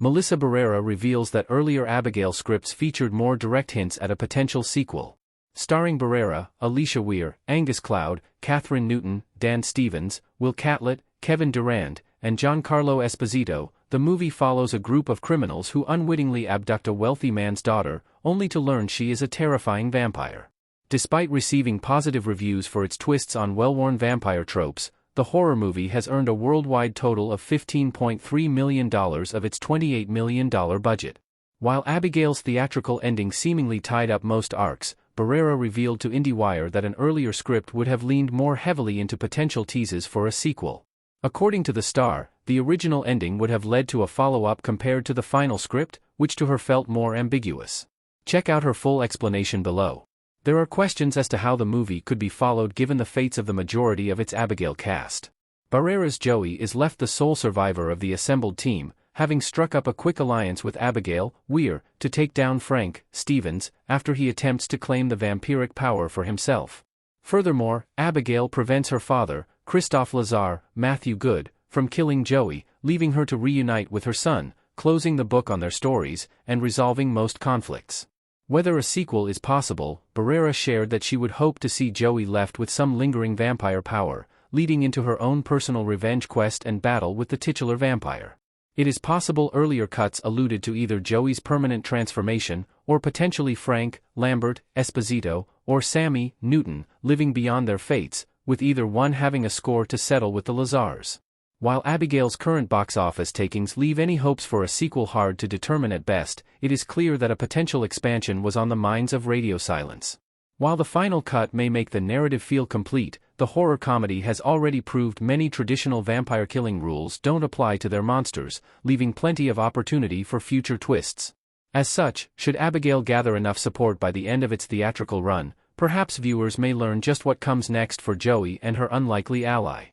Melissa Barrera reveals that earlier Abigail scripts featured more direct hints at a potential sequel. Starring Barrera, Alicia Weir, Angus Cloud, Catherine Newton, Dan Stevens, Will Catlett, Kevin Durand, and Giancarlo Esposito, the movie follows a group of criminals who unwittingly abduct a wealthy man's daughter, only to learn she is a terrifying vampire. Despite receiving positive reviews for its twists on well-worn vampire tropes, the horror movie has earned a worldwide total of $15.3 million of its $28 million budget. While Abigail's theatrical ending seemingly tied up most arcs, Barrera revealed to IndieWire that an earlier script would have leaned more heavily into potential teases for a sequel. According to the Star, the original ending would have led to a follow-up compared to the final script, which to her felt more ambiguous. Check out her full explanation below. There are questions as to how the movie could be followed given the fates of the majority of its Abigail cast. Barrera's Joey is left the sole survivor of the assembled team, having struck up a quick alliance with Abigail, Weir, to take down Frank, Stevens, after he attempts to claim the vampiric power for himself. Furthermore, Abigail prevents her father, Christophe Lazar, Matthew Good, from killing Joey, leaving her to reunite with her son, closing the book on their stories, and resolving most conflicts. Whether a sequel is possible, Barrera shared that she would hope to see Joey left with some lingering vampire power, leading into her own personal revenge quest and battle with the titular vampire. It is possible earlier cuts alluded to either Joey's permanent transformation, or potentially Frank, Lambert, Esposito, or Sammy, Newton, living beyond their fates, with either one having a score to settle with the Lazars. While Abigail's current box office takings leave any hopes for a sequel hard to determine at best, it is clear that a potential expansion was on the minds of Radio Silence. While the final cut may make the narrative feel complete, the horror comedy has already proved many traditional vampire killing rules don't apply to their monsters, leaving plenty of opportunity for future twists. As such, should Abigail gather enough support by the end of its theatrical run, perhaps viewers may learn just what comes next for Joey and her unlikely ally.